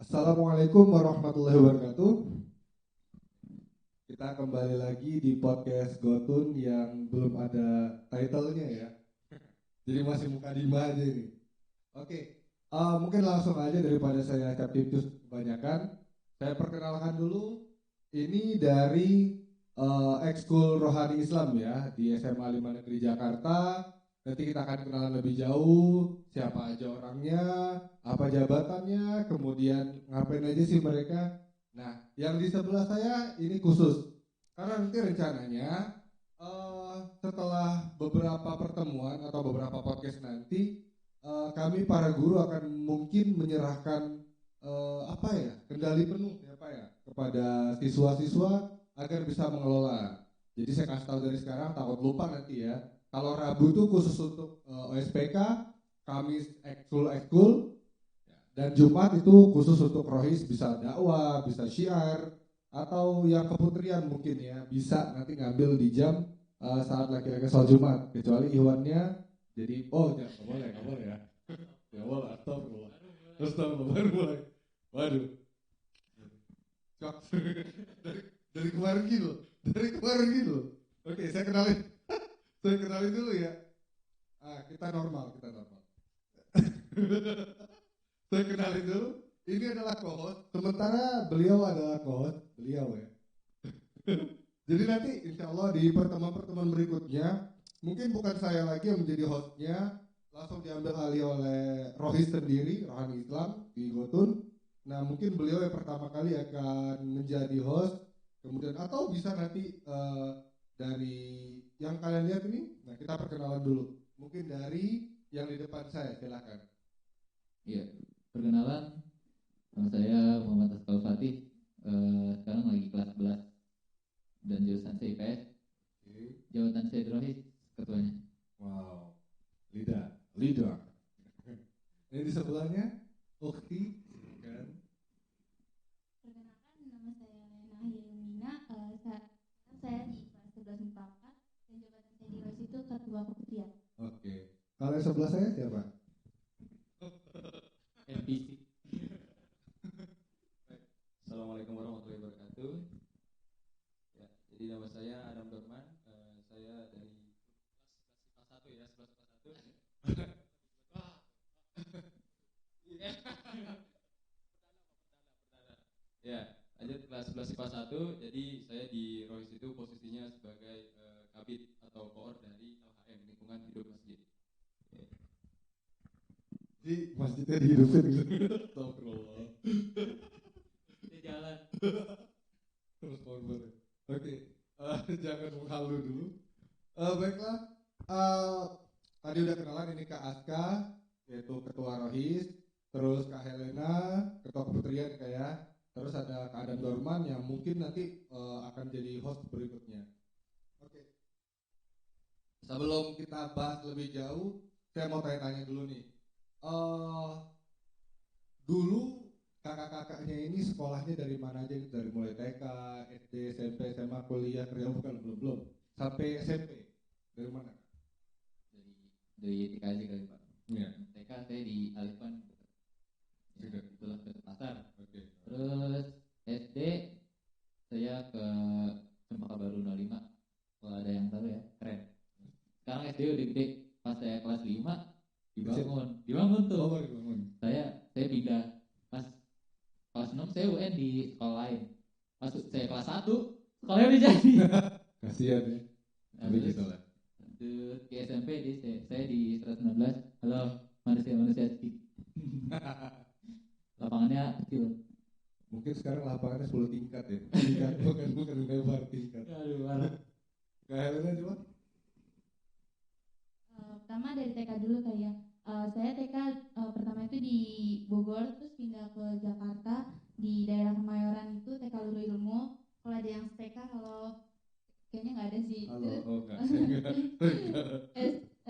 Assalamualaikum warahmatullahi wabarakatuh. Kita kembali lagi di podcast Gotun yang belum ada title-nya ya. Jadi masih mukadimah aja ini. Oke, mungkin langsung aja daripada saya captious kebanyakan. Saya perkenalkan dulu. Ini dari Ekskul Rohani Islam ya di SMA 5 Negeri Jakarta. Nanti kita akan kenalan lebih jauh, siapa aja orangnya, apa jabatannya, kemudian ngapain aja sih mereka. Nah, yang di sebelah saya ini khusus, karena nanti rencananya setelah beberapa pertemuan atau beberapa podcast nanti, kami para guru akan mungkin menyerahkan apa ya, kendali penuh ya Pak ya, kepada siswa-siswa agar bisa mengelola. Jadi saya kasih tahu dari sekarang, takut lupa nanti ya. Kalau Rabu itu khusus untuk OSPK, Kamis ekskul, dan Jumat itu khusus untuk rohis, bisa dakwah, bisa syiar, atau yang keputrian mungkin ya, bisa nanti ngambil di jam saat laki-laki sholat Jumat, kecuali Iwannya jadi, oh jangan, nggak boleh ya. Ya Allah, astagfirullah, baru mulai. Waduh, shock. dari kemarin gitu. Oke, saya kenalin dulu ya. Kita normal. Saya kenalin dulu. Ini adalah co-host. Sementara beliau adalah co-host. Beliau ya. Jadi nanti insya Allah di pertemuan-pertemuan berikutnya, mungkin bukan saya lagi yang menjadi hostnya, langsung diambil alih oleh Rohis sendiri, Rohani Islam di Gotun. Nah mungkin beliau yang pertama kali akan menjadi host, kemudian atau bisa nanti dari yang kalian lihat ini. Nah kita perkenalan dulu. Mungkin dari yang di depan saya, silakan. Iya, perkenalan, nama saya Muhammad Asqal Fatih. Sekarang lagi kelas 11 dan jurusan saya IPS. Jabatan saya Rohis, ketuanya. Wow, leader. Ini di sebelahnya, Ukti, kan? Perkenalkan, nama saya Lena Yelmina. Saya di kelas 11 MIPA 4 dan jabatan saya di ROIS itu ketua keputrian. Oke. Kalau yang sebelah saya siapa? NPC. Assalamualaikum warahmatullahi wabarakatuh. Ya, jadi nama saya Adam Dorman. Saya dari kelas 1 ya, 11 kelas 1. Ya, lanjut kelas 11 kelas 1. Jadi saya di ROIS itu posisinya sebagai kabid atau koor dari LHM, lingkungan hidup masjid. Di masjidnya dihidupin gitu. Astagfirullah. Di jalan. Terus korban. Oke, jangan menghalu dulu. Baiklah, tadi udah kenalan ini Kak Aska, yaitu Ketua Rohis, terus Kak Helena, Ketua Keputrian kayak, terus ada Kak Adam Dorman yang mungkin nanti akan jadi host berikutnya. Oke. Sebelum kita bahas lebih jauh, saya mau tanya-tanya dulu nih. Dulu kakak-kakaknya ini sekolahnya dari mana aja? Dari mulai TK, SD, SMP, SMA, kuliah, kerja bukan belum sampai SMP. Dari mana? Dari TK aja kali Pak. Iya. TK saya di Alifan. Juga. Itulah ke pasar. Oke. Terus SD saya ke Cempaka Baru 05. Kalau ada yang tahu ya, keren. Sekarang SD udah gede. Pas saya kelas 5 dibangun tuh. Oh, dibangun. Saya pindah. Pas kelas 6 saya UN di sekolah lain. Pas saya kelas 1 sekolahnya udah jadi. Kasihan ya. Tapi Terus gitu lah. lanjut ke SMP saya di 119. Halo manusia cik. Lapangannya kecil. Mungkin sekarang lapangannya 10 tingkat ya. Tingkat bukan lebar tingkat. Aduh malah. Kak Helena coba. Pertama dari TK dulu kayak saya TK pertama itu di Bogor, terus pindah ke Jakarta di daerah Kemayoran itu TK Lulu Ilmu. Kalau ada yang TK, kalau kayaknya nggak ada sih. Halo,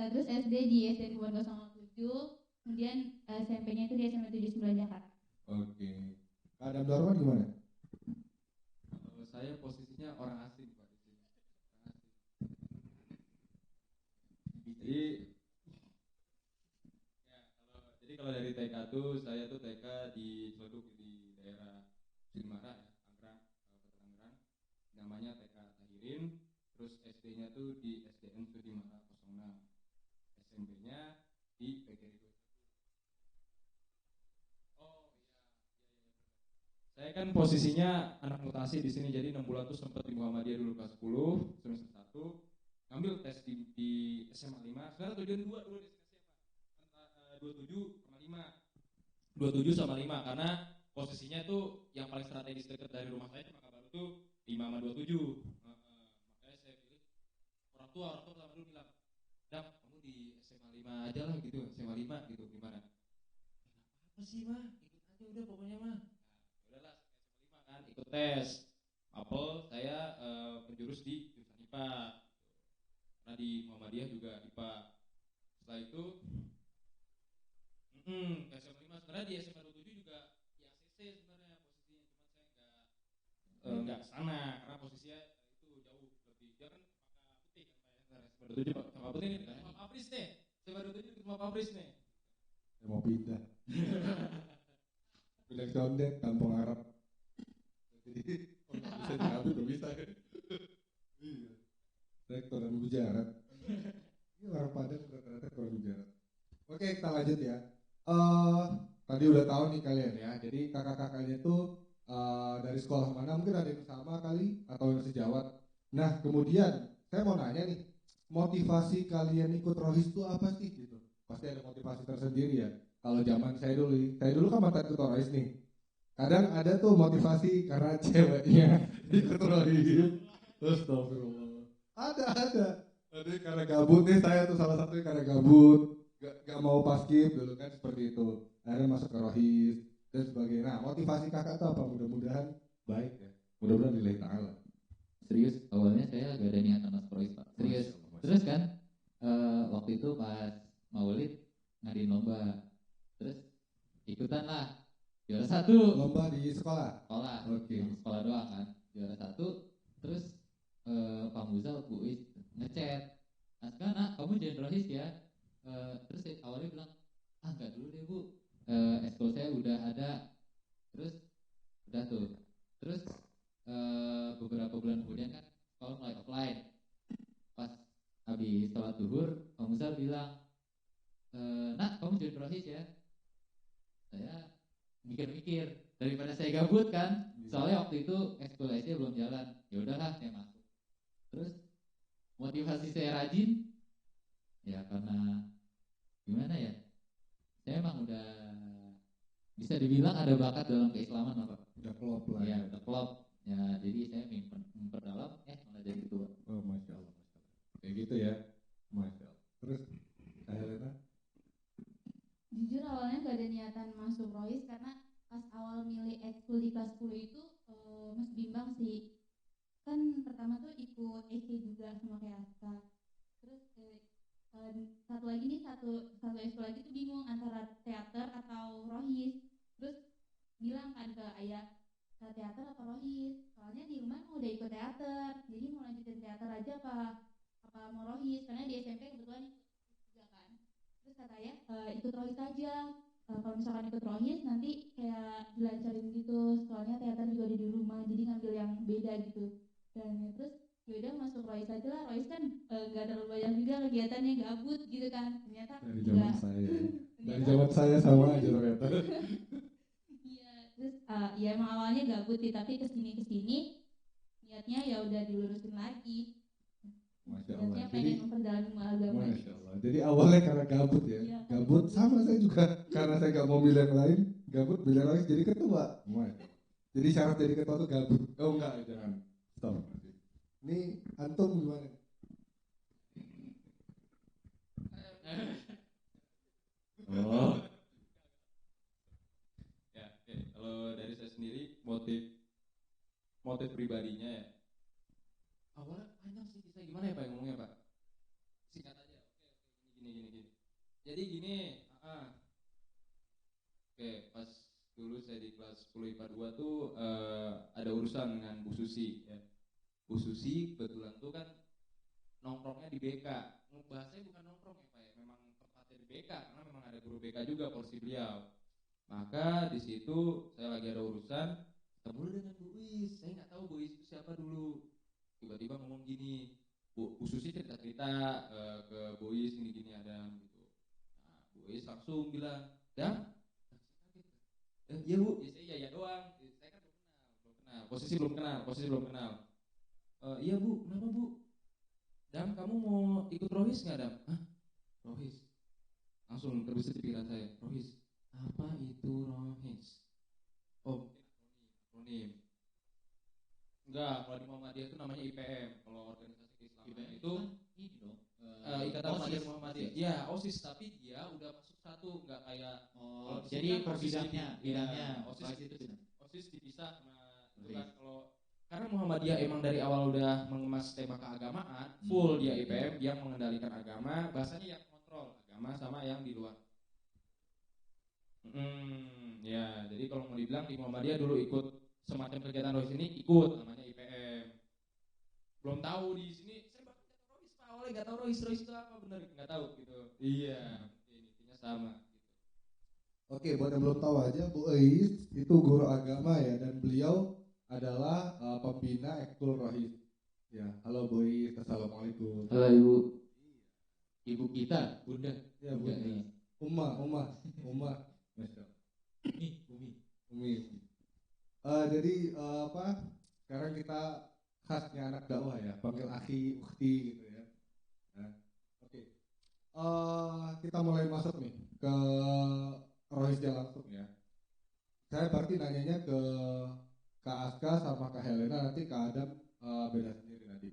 Terus SD di SD Kebon 07, kemudian SMP-nya itu di SMP 79 Jakarta. Oke. Kak Adam Dorman gimana? Saya posisinya orang asing Pak di sini. Jadi kalau dari TK tuh saya tuh TK di Celeduk di daerah Sudirmara ya, Tangerang, Kota Tangerang. Namanya TK Tahirin. Terus SD-nya tuh di SDN Sudirmara 06. SMP-nya di PGRI. Oh iya. Saya kan posisinya anak mutasi di sini, jadi 6 bulan tuh sempat di Muhammadiyah dulu kelas 10 semester 1, ngambil tes di SMA 5. Sekarang tujuan dua destinasi apa? 27 sama 5 karena posisinya tuh yang paling strategis dekat dari rumah saya Cempaka Baru tuh 5 sama 27. Makanya saya pilih orang tua pertama dulu bilang, "Dap, kamu di SMA 5 aja lah gitu, SMA 5 gitu gimana?" Apa sih mah, ikut aja udah pokoknya mah. Udahlah SMA 5 kan, ikut tes. Apel saya penjurus di jurusan IPA. Karena di Muhammadiyah juga IPA. Setelah itu SMA 5 sebenarnya di SMA 27 juga di ACC sebenarnya posisinya, cuman saya nggak sana karena posisinya itu jauh lebih. Dia kan Cempaka Putih kan Pak ya. SMA 27 Cempaka Putih nih, Cempaka Papris nih. SMA 27 di Cempaka Papris nih. Saya mau pindah. Pindah condet, kampung Arab. Jadi nggak bisa nyambi, nggak bisa. Iya. Rektor dan Gujarat. Ini orang Padang rata-rata orang Gujarat. Oke, kita lanjut ya. Tadi udah tahu nih kalian ya. Jadi kakak-kakaknya itu dari sekolah mana? Mungkin ada yang sama kali atau yang sejawat. Nah, kemudian saya mau nanya nih, motivasi kalian ikut Rohis itu apa sih gitu? Pasti ada motivasi tersendiri ya. Kalau zaman saya dulu kan mantan ketua Rohis nih. Kadang ada tuh motivasi karena ceweknya ikut Rohis. Astagfirullah. Ada. Jadi karena gabut nih, saya tuh salah satunya karena gabut, gak mau paskib dulu kan seperti itu. Akhirnya masuk ke Rohis dan sebagainya. Nah, motivasi kakak tuh apa? Mudah-mudahan baik ya. Mudah-mudahan lillahi ta'ala. Serius, awalnya saya gak ada niatan masuk Rohis Pak. Serius. Terus kan waktu itu pas Maulid ngadain lomba, terus ikutan lah, juara 1. Lomba di sekolah. Oke. Sekolah doang kan, juara 1. Terus Pak Muzal, Bu Is ngechat, "Aska, kamu jadi Rohis ya?" Terus saya awalnya bilang, "Enggak dulu deh Bu, eskul saya udah ada." Terus udah tuh. Terus beberapa bulan kemudian kan sekolah mulai offline. Pas habis sholat zuhur, Pak Muzal bilang, "Nak, kamu jadi Rohis ya?" Saya mikir-mikir, daripada saya gabut kan, soalnya waktu itu eskul SD belum jalan. Ya udahlah, saya masuk. Terus motivasi saya rajin ya karena gimana ya, saya emang udah bisa dibilang ada bakat dalam keislaman lah Pak. Udah klop lah ya. Udah klop ya, jadi saya memperdalam malah jadi ketua. Oh, Masya Allah. Kayak gitu ya, Masya Allah. Terus Helena? Jujur awalnya gak ada niatan masuk Rohis karena pas awal milih ekskul di kelas 10 itu masih bimbang sih. Kan pertama tuh ikut EC juga sama kayak Aska. Terus satu lagi nih, satu ekskul lagi tuh bingung antara teater atau Rohis. Terus bilang kan ke ayah, ke teater atau Rohis, soalnya di rumah udah ikut teater, jadi mau lanjutin teater aja apa mau Rohis, karena di SMP kebetulan ikut juga kan. Terus kata ayah, ikut Rohis aja, kalau misalkan ikut Rohis nanti kayak dilancarin gitu, soalnya teater juga ada di rumah, jadi ngambil yang beda gitu. Dan ya, terus yaudah masuk Rohis aja lah. Rohis kan gak terlalu banyak juga kegiatannya, gabut gitu kan. Ternyata dari zaman saya dari zaman saya sama aja ternyata. Iya, terus ya emang awalnya gabut sih, tapi kesini niatnya ya udah dilurusin lagi. Masya Allah. Niatnya pengen memperdalam agama. Masya Allah. Jadi awalnya karena gabut ya. Iya, Gabut sama saya juga, karena saya gak mau milih yang lain. Gabut milih Rohis jadi ketua. Masya Allah. Jadi syarat jadi ketua tuh gabut. Oh enggak, jangan. Stop. Ini antum gimana? Oh. Ya, oke. Kalau dari saya sendiri motif pribadinya ya. Awalnya panjang sih, bisa gimana ya Pak ngomongnya Pak? Singkat aja. Oke, gini. Jadi gini, oke, pas dulu saya di kelas 10 IPA 2 tuh ada urusan dengan Bu Susi ya. Bu Susi kebetulan tuh kan nongkrongnya di BK. Bahasanya bukan nongkrong ya Pak ya, memang tempatnya di BK karena memang ada guru BK juga porsi beliau. Maka di situ saya lagi ada urusan, ketemu dengan Bu Is. Saya nggak tahu Bu Is itu siapa dulu. Tiba-tiba ngomong gini, Bu Susi cerita-cerita ke Bu Is gini-gini ada gitu. Nah, Bu Is langsung bilang, "Dam, iya Bu, ya saya iya doang. Saya kan belum kenal. Posisi belum kenal. Iya Bu, kenapa Bu? Dam, kamu mau ikut Rohis nggak Dam? Hah? Rohis? Langsung terbesit di pikiran saya, Rohis. Apa itu Rohis? Oh, akronim. Enggak, kalau di Muhammadiyah itu namanya IPM. Kalau organisasi keislaman itu ini dong. Ikatan Muhammadiyah Muhammadiyah. Iya, OSIS, tapi dia udah masuk satu, enggak kayak Oh, kalau jadi kan per OSIS bidangnya, OSIS itu bidang. OSIS dipisah sama itu kan kalau karena Muhammadiyah emang dari awal udah mengemas tema keagamaan, full dia IPM, dia mengendalikan agama, bahasanya yang kontrol agama sama yang di luar. Ya, jadi kalau mau dibilang di Muhammadiyah dulu ikut semacam kegiatan Rohis ini ikut namanya IPM. Belum tahu di sini saya bahkan nggak tahu Rohis Pak, awalnya nggak tahu Rohis itu apa benar nggak tahu gitu. Iya, intinya sama. Gitu. Oke, buat yang belum tahu aja, Bu Eis itu guru agama ya, dan beliau adalah pembina Ekskul Rohis. Ya, halo Bu Eis, assalamualaikum. Halo Ibu. Ibu kita, Bunda. Ya, Bunda. Uma. Masya Allah. Umi. Jadi sekarang kita khasnya anak dakwah ya, panggil akhi, ukhti gitu ya. Nah, oke. Kita mulai masuk nih ke Rohisnya langsung ya. Saya berarti nanyanya ke Kak Aska sama Kak Helena, nanti Kak Adam beda sendiri nanti.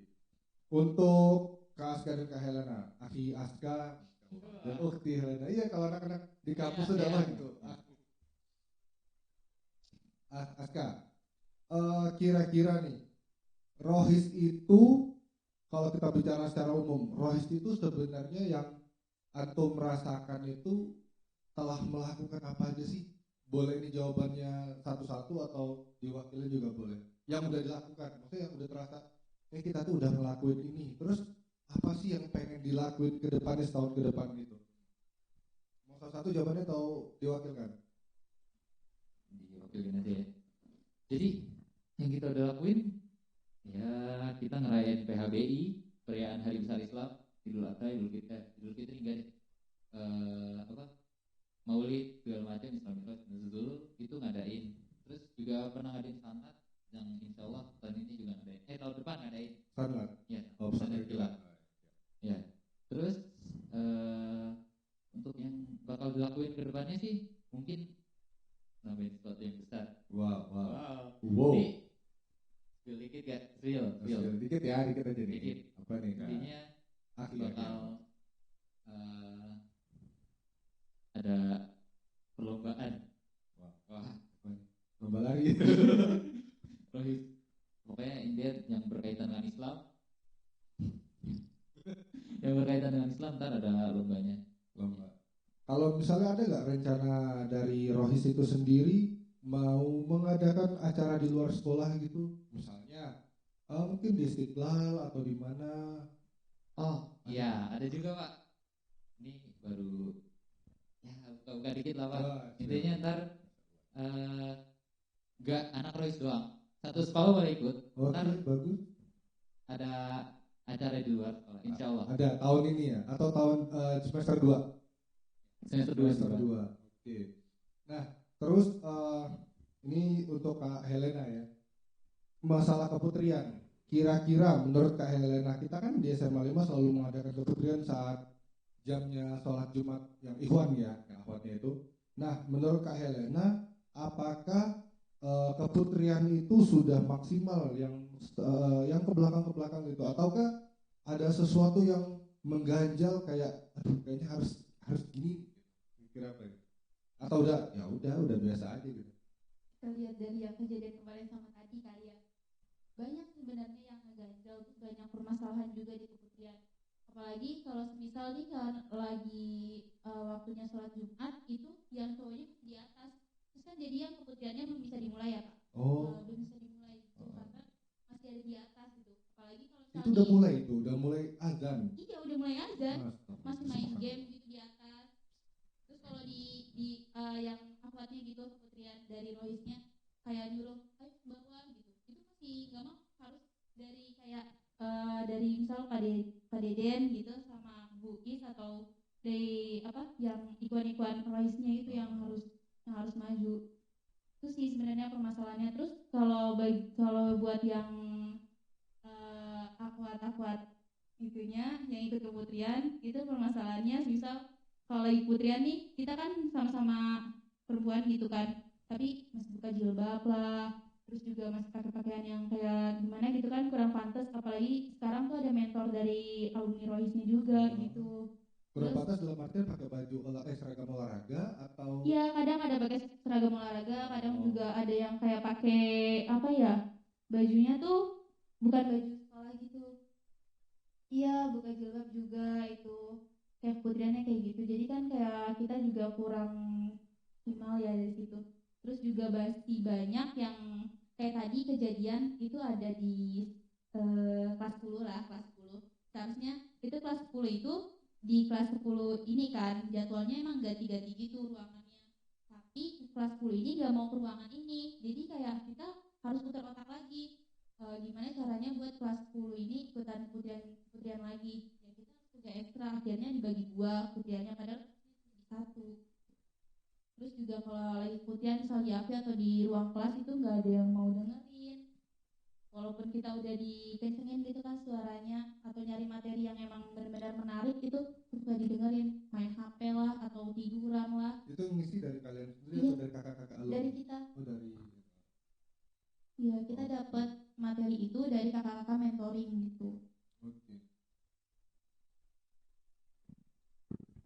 Untuk Kak Aska dan Kak Helena, akhi Aska dan ukhti Helena. Iya, kalau anak-anak di kampus sudah lah gitu. Aska, kira-kira nih, Rohis itu kalau kita bicara secara umum, Rohis itu sebenarnya yang antum merasakan itu telah melakukan apa aja sih? Boleh ini jawabannya satu-satu atau diwakilin juga boleh. Yang udah dilakukan, maksudnya yang udah terasa, kita tuh udah ngelakuin ini. Terus apa sih yang pengen dilakuin ke depannya setahun ke depan gitu? Mau salah satu jawabannya atau diwakilkan? Diwakilin aja ya. Jadi yang kita udah lakuin ya kita ngerayain PHBI, perayaan Hari Besar Islam, Idul Adha, Idul Fitri enggak deh. Maulid segala macam Islam dulu itu ngadain. Terus juga pernah ngadain sanat yang insya Allah tahun ini juga ngadain. Tahun depan ngadain. Sanat. Ya. Sanat juga. Ya. Terus untuk yang bakal dilakuin ke depannya sih mungkin nambahin sesuatu yang besar. Wow. Ini spill dikit gak? Real. Dikit ya, dikit aja nih. Dikit. Apa nih Kak? Intinya bakal ada perlombaan. Wah. Lomba lari. Rohis. Pokoknya intinya yang berkaitan dengan Islam. Yang berkaitan dengan Islam ntar ada lombanya. Lomba. Kalau misalnya ada nggak rencana dari Rohis itu sendiri mau mengadakan acara di luar sekolah gitu, misalnya mungkin di Istiqlal atau di mana? Oh iya, ada juga Pak. Ini baru buka dikit lah Pak. Intinya ntar nggak anak Rohis doang, satu sekolah boleh ikut. Ntar bagus. Ada acara di luar sekolah, insya Allah. Ada tahun ini ya, atau tahun semester 2? Semester 2. Oke. Nah, terus ini untuk Kak Helena ya. Masalah keputrian. Kira-kira menurut Kak Helena, kita kan di SMA 5 selalu mengadakan keputrian saat jamnya sholat Jumat yang ikhwan ya, akhwatnya itu. Nah, menurut Kak Helena, apakah keputrian itu sudah maksimal yang ke belakang itu, ataukah ada sesuatu yang mengganjal kayak aduh kayaknya harus gini? Kira apa ya? Atau udah biasa aja gitu. Kita lihat dari yang kejadian kemarin sama tadi kali ya. Banyak sebenarnya yang ngeganjal tuh, banyak permasalahan juga di keputrian. Apalagi kalau semisal nih kan lagi waktunya sholat Jumat itu yang cowoknya di atas. Terus kan jadi yang keputriannya belum bisa dimulai ya Pak. Belum bisa dimulai gitu, karena masih ada di atas gitu. Apalagi kalau itu udah mulai azan. Iya udah mulai azan. Masih main game gitu di atas. Terus kalau di yang akhwatnya jilbabnya gitu keputrian dari rohisnya kayak nyuruh ayo ke bawah gitu itu masih nggak mau harus dari kayak dari misal Pak Deden gitu sama Bu Is atau dari apa yang ikon-ikon rohisnya itu yang harus maju itu sih sebenarnya permasalahannya terus kalau buat yang akwat itunya yang ikut keputrian itu permasalahannya misal kalau ikut keputrian nih kita kan sama-sama perempuan gitu kan tapi masih buka jilbab lah terus juga masih pakai pakaian yang kayak gimana gitu kan kurang pantas apalagi sekarang tuh ada mentor dari alumni rohisnya juga gitu Kurang terus pantas dalam artian pakai baju seragam olahraga atau ya kadang ada pakai seragam olahraga kadang juga ada yang kayak pakai apa ya bajunya tuh bukan baju sekolah gitu iya buka jilbab juga itu kayak putriannya kayak gitu jadi kan kayak kita juga kurang minimal ya dari situ terus juga masih banyak yang kayak tadi kejadian itu ada di kelas 10 lah kelas 10 seharusnya itu kelas 10 itu di kelas 10 ini kan jadwalnya emang ganti-ganti gitu ruangannya tapi di kelas 10 ini gak mau ke ruangan ini jadi kayak kita harus putar otak lagi gimana caranya buat kelas 10 ini ikutan putrian lagi ya kita harus kerja ekstra akhirnya dibagi 2 putriannya padahal satu terus juga kalau lagi putrian misal di AV atau di ruang kelas itu nggak ada yang mau dengerin walaupun kita udah dikencengin gitu kan suaranya atau nyari materi yang emang benar-benar menarik itu nggak didengerin main HP lah atau tiduran lah itu ngisi dari kalian sendiri iya, atau dari kakak-kakak alumni? dari kita dari iya kita dapat materi itu dari kakak-kakak mentoring gitu oke.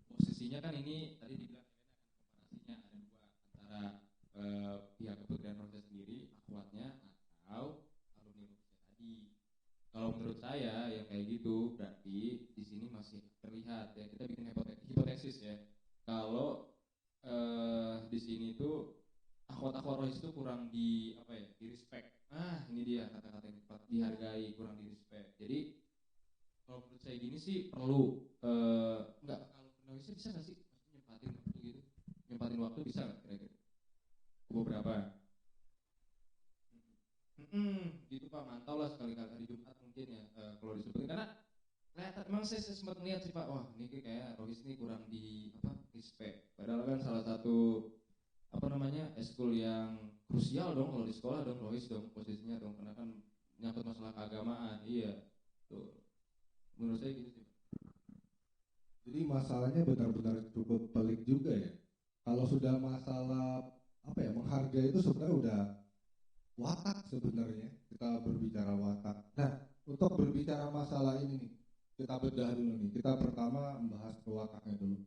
Posisinya kan ini tadi dibilang komparasinya ada dua antara pihak keputrian Rohisnya sendiri akwatnya atau alumni Rohisnya tadi. Kalau menurut saya yang kayak gitu berarti di sini masih terlihat ya kita bikin hipotesis ya kalau di sini tuh akwat-akwat Rohis itu kurang di apa ya di respect. Ini dia kata-kata yang tepat dihargai kurang di respect. Jadi kalau menurut saya gini sih perlu nggak kalau penulisnya bisa nggak sih maksudnya nyempatin waktu bisa nggak kira-kira beberapa gitu Pak mantau lah sekali-kali hari Jumat mungkin ya kalau disebutin karena kelihatan memang saya sempat melihat sih Pak wah ini kayak Rohis ini kurang di apa respect padahal kan salah satu apa namanya eskul yang krusial dong kalau di sekolah dong Rohis dong posisinya dong karena kan nyangkut masalah keagamaan iya tuh menurut saya gitu sih. Jadi masalahnya benar-benar cukup pelik juga ya. Kalau sudah masalah apa ya menghargai itu sebenarnya udah watak sebenarnya kita berbicara watak. Nah untuk berbicara masalah ini nih kita bedah dulu nih. Kita pertama membahas ke wataknya dulu.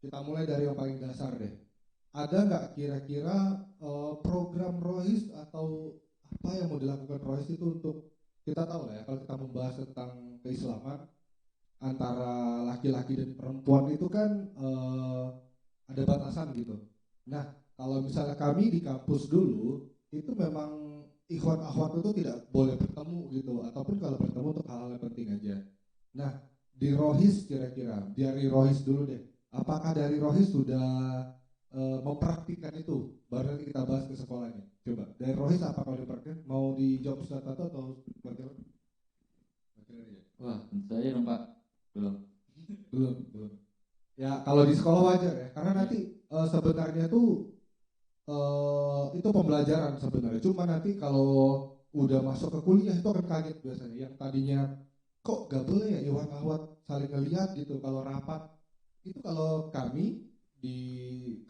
Kita mulai dari yang paling dasar deh. Ada nggak kira-kira program Rohis atau apa yang mau dilakukan Rohis itu untuk kita tahu lah ya kalau kita membahas tentang keislaman antara laki-laki dan perempuan itu kan ada batasan gitu. Nah kalau misalnya kami di kampus dulu itu memang ikhwan akhwat itu tidak boleh bertemu gitu ataupun kalau bertemu untuk hal-hal yang penting aja. Nah di Rohis kira-kira dari Rohis dulu deh. Apakah dari Rohis sudah mempraktikkan itu baru nanti kita bahas ke sekolahnya. Coba dari Rohis apa kalau dipraktik mau dijawab Ustaz Tato atau bagaimana? Wah tentu saja dong Pak belum ya kalau di sekolah wajar ya karena nanti sebenarnya tuh itu pembelajaran sebenarnya cuma nanti kalau udah masuk ke kuliah itu akan kaget biasanya yang tadinya kok gak boleh ya iwan ahwat saling ngeliat gitu kalau rapat itu kalau kami di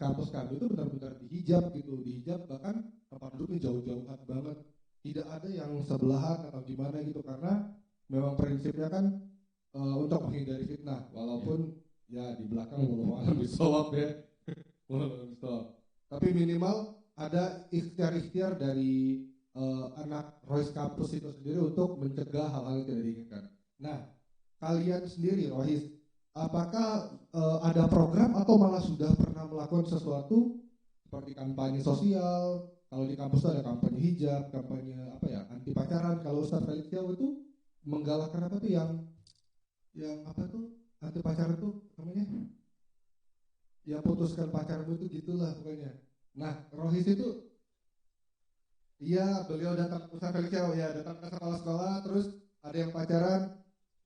kampus kami itu benar-benar dihijab gitu dihijab bahkan tempat duduknya jauh-jauhan banget tidak ada yang sebelahan atau gimana gitu karena memang prinsipnya kan untuk menghindari fitnah walaupun ya di belakang walau alam bisawab ya tapi minimal ada ikhtiar-ikhtiar dari anak Rohis kampus itu sendiri untuk mencegah hal-hal yang tidak diinginkan. Nah kalian sendiri Rohis apakah ada program atau malah sudah pernah melakukan sesuatu seperti kampanye sosial kalau di kampus ada kampanye hijab kampanye apa ya anti pacaran kalau Ustadz Felix Yao itu menggalakkan apa tuh yang apa tuh anti pacaran tuh namanya ya putuskan pacarmu itu gitulah pokoknya Nah, Rohis itu iya, beliau datang Ustaz Felix ya datang ke sekolah-sekolah, terus ada yang pacaran,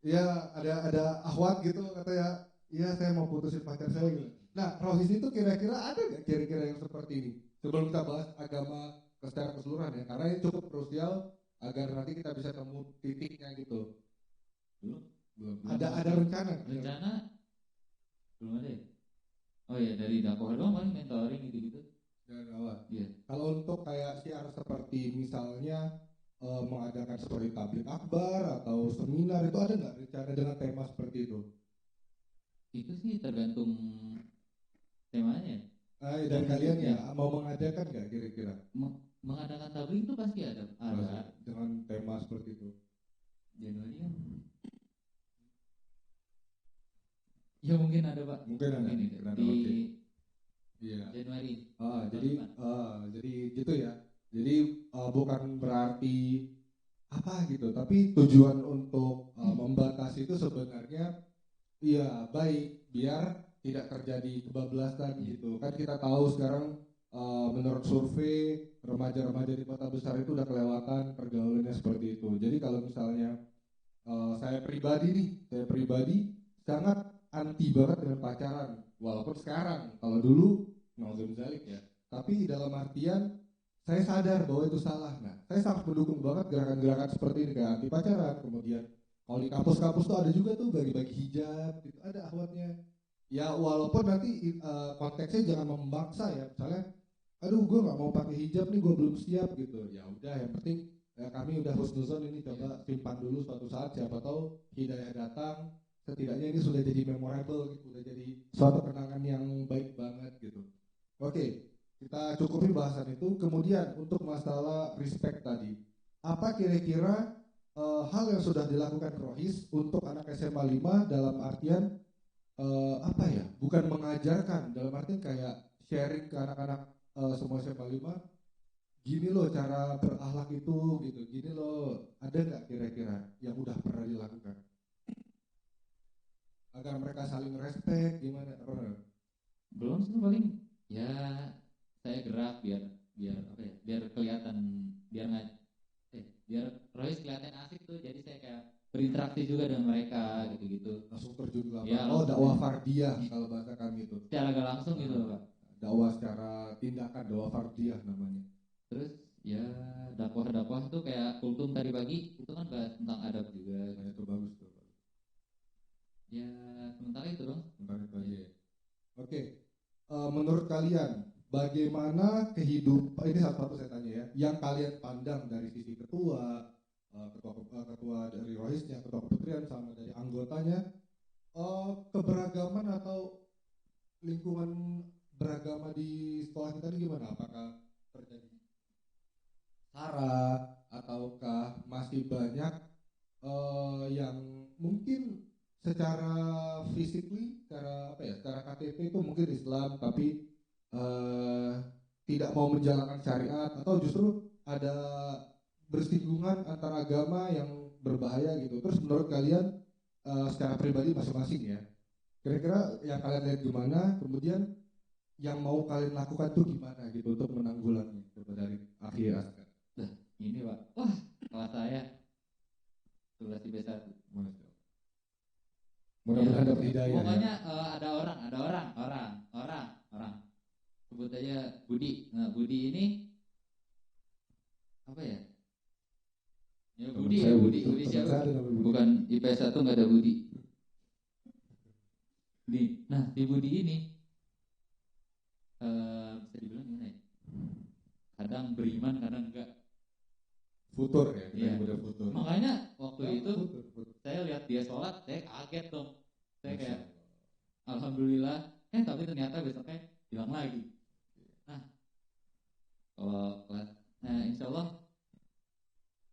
iya ada akhwat gitu kata ya, iya saya mau putusin pacar saya gitu. Nah, Rohis itu kira-kira ada nggak kira-kira yang seperti ini? Sebelum kita bahas agama secara keseluruhan ya, karena ini cukup krusial agar nanti kita bisa temu titiknya gitu. Belum. Ada rencana? Rencana belum ada ya? Oh iya, dari dakwah doang paling mentoring gitu-gitu. Dan awal. Iya. Kalau untuk kayak siar seperti misalnya mengadakan seperti tablik akbar atau seminar itu ada nggak rencana dengan tema seperti itu? Itu sih tergantung temanya. Dan kalian ya mau mengadakan nggak kira-kira? Mengadakan tablik itu pasti ada. Dengan tema seperti itu. Januari kan? Ya mungkin ada Pak. Mungkin ada. Di Iya. Januari. Jadi gitu ya. Jadi bukan berarti apa gitu, tapi tujuan untuk membatasi itu sebenarnya iya baik biar tidak terjadi kebablasan gitu. Kan kita tahu sekarang menurut survei remaja-remaja di kota besar itu udah kelewatan pergaulannya seperti itu. Jadi kalau misalnya saya pribadi sangat anti banget dengan pacaran. Walaupun sekarang, kalau dulu naudzubillah ya. Tapi dalam artian saya sadar bahwa itu salah. Nah, saya sangat mendukung banget gerakan-gerakan seperti ini kayak anti pacaran. Kemudian kalau di kampus-kampus tuh ada juga tuh bagi-bagi hijab, gitu ada akhwatnya. Ya walaupun nanti konteksnya jangan memaksa ya. Misalnya, aduh gue nggak mau pakai hijab nih, gue belum siap gitu. Ya udah, yang penting kami udah husnuzon ini coba simpan dulu suatu saat siapa tahu hidayah datang, setidaknya ini sudah jadi memorable gitu, sudah jadi suatu kenangan yang baik banget gitu. Oke, kita cukupi bahasan itu. Kemudian untuk masalah respect tadi, apa kira-kira hal yang sudah dilakukan Rohis untuk anak SMA 5 dalam artian apa ya, bukan mengajarkan, dalam artian kayak sharing ke anak-anak semua SMA 5, gini loh cara berakhlak itu gitu, gini loh, ada nggak kira-kira yang udah pernah dilakukan agar mereka saling respect gimana? Belum sih, paling ya saya gerak biar apa ya, biar kelihatan, biar Royce kelihatan asik tuh, jadi saya kayak berinteraksi juga dengan mereka gitu-gitu. Langsung terjun ke Ya, lapangan. Dakwah fardiyah kalau bahasa kami itu. Secara gak langsung gitu Pak. Dakwah secara tindakan, dakwah fardiyah namanya. Terus ya dakwah tuh kayak kultum tadi pagi itu kan bahas tentang adab juga. Nah, itu bagus tuh. Ya sementara itu dong. Sementara itu aja ya. Oke. Menurut kalian bagaimana kehidupan, ini satu-satu saya tanya ya, yang kalian pandang dari sisi ketua dari Rohisnya, ketua keputrian sama dari anggotanya, keberagaman atau lingkungan beragama di sekolah kita ini gimana? Apakah terjadi sara ataukah masih banyak yang mungkin secara physically, secara KTP itu mungkin Islam tapi tidak mau menjalankan syariat, atau justru ada bersinggungan antara agama yang berbahaya gitu. Terus menurut kalian secara pribadi masing-masing ya, kira-kira yang kalian lihat gimana, kemudian yang mau kalian lakukan tuh gimana gitu untuk menanggulangi? Coba dari akhir Askar. Nah, ini Pak, wah kelas saya 11 B1. Mudah-mudahan dapat hidayah. Pokoknya ada orang sebut aja Budi. Nah Budi ini apa ya? Ya Budi siapa? Bukan IPS 1 nggak ada Budi. Nah di Budi ini bisa dibilang gimana ya? Kadang beriman, kadang enggak. Futur ya, Iya. udah futur. Makanya waktu itu saya lihat dia sholat, saya kaget dong. Saya kayak alhamdulillah, tapi ternyata besoknya hilang lagi. Nah insya Allah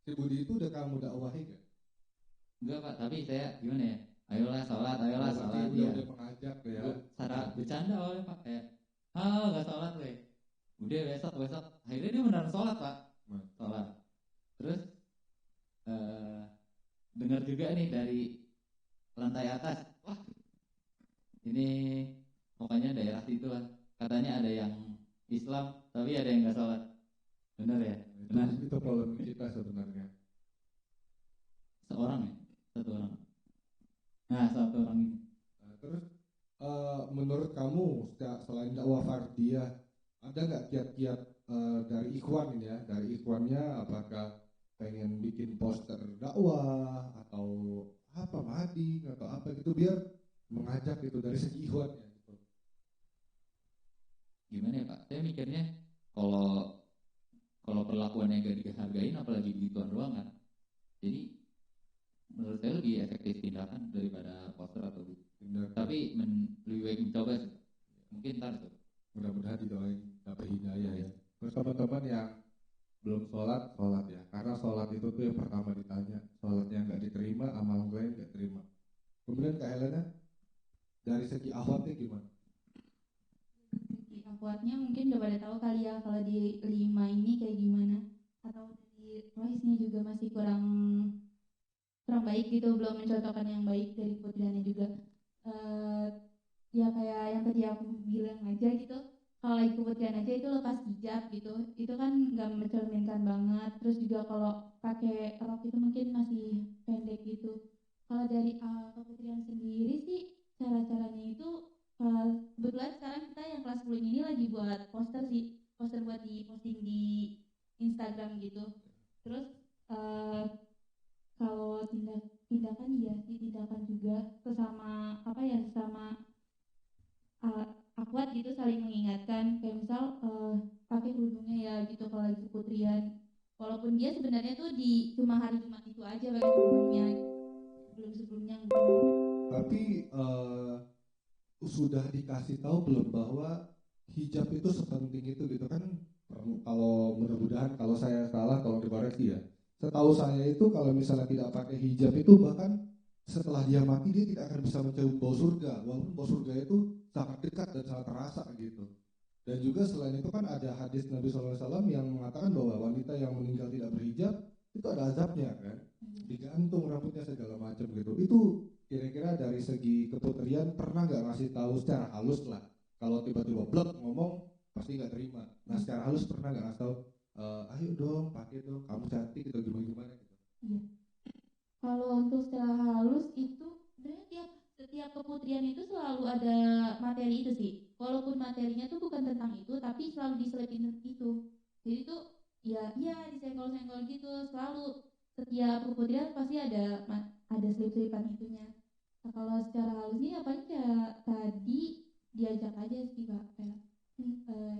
si Budi itu udah kamu dakwahi gak? enggak Pak, tapi saya gimana ya? Ayolah sholat ya. Udah mengajak ya. Cara bercanda awalnya Pak, kayak nggak sholat weh. Udah besok. Akhirnya dia beneran sholat Pak. Sholat. Terus dengar juga nih dari lantai atas, wah ini pokoknya daerah situ lah, katanya ada yang Islam tapi ada yang nggak sholat. Benar ya? Benar. Itu problem kita sebenarnya. Seorang ya? Satu orang. Nah, satu orang ini. Nah, terus menurut kamu selain dakwah fardiyah, ada nggak kiat-kiat dari ikhwan ini ya? Dari ikhwannya apakah pengen bikin poster dakwah atau apa mading atau apa gitu biar mengajak gitu dari segi ikhwannya gitu. Gimana ya Pak? Saya mikirnya kalau perlakuannya gak dihargain apalagi begituan doang kan. Jadi menurut saya lebih efektif tindakan daripada poster atau gitu. Tapi lebih baik mencoba sih. Mungkin ntar tuh. Mudah-mudahan didoain dapat hidayah ya. Terus teman-teman yang belum sholat ya. Karena sholat itu tuh yang pertama ditanya. Sholatnya nggak diterima, amal gue nggak terima. Kemudian Kak Helena, dari segi akhwatnya gimana? Di akhwatnya mungkin udah pada tahu kali ya kalau di 5 ini kayak gimana, atau di Rohisnya juga masih kurang baik gitu, belum mencontohkan yang baik dari keputriannya juga. Ya kayak yang tadi aku bilang aja gitu, kalau lagi keputrian aja itu lepas hijab gitu, itu kan nggak mencerminkan banget. Terus juga kalau pakai rok itu mungkin masih pendek gitu. Kalau dari keputrian sendiri sih cara-caranya itu kebetulan sekarang kita yang kelas 10 ini lagi buat poster buat diposting di Instagram gitu. Terus kalau tindakan ya sih, tindakan juga sesama akhwat gitu, saling mengingatkan kayak misal pakai kerudungnya ya gitu kalau lagi keputrian, walaupun dia sebenarnya tuh di cuma hari Jumat itu aja pakai kerudungnya, belum sebelumnya gitu. Tapi sudah dikasih tahu belum bahwa hijab itu sepenting itu gitu kan? Kalau mudah-mudahan kalau saya salah tolong dikoreksi ya. Setahu saya itu kalau misalnya tidak pakai hijab itu bahkan setelah dia mati dia tidak akan bisa mencium bau surga, walaupun bau surga itu sangat dekat dan sangat terasa gitu. Dan juga selain itu kan ada hadis Nabi SAW yang mengatakan bahwa wanita yang meninggal tidak berhijab itu ada azabnya kan, digantung rambutnya segala macam gitu. Itu kira-kira dari segi keputrian pernah nggak ngasih tahu secara halus lah, kalau tiba-tiba blok ngomong pasti nggak terima. Nah secara halus pernah nggak ngasih tahu, ayo dong pakai dong, kamu cantik gitu gimana gitu. Iya. Kalau untuk secara halus itu sebenarnya setiap keputrian itu selalu ada materi itu sih, walaupun materinya tuh bukan tentang itu tapi selalu diselipin itu. Jadi tuh ya disenggol-senggol gitu, selalu setiap keputrian pasti ada selip-selipan itunya. Nah, kalau secara halusnya ya paling kayak tadi diajak aja sih Pak, kayak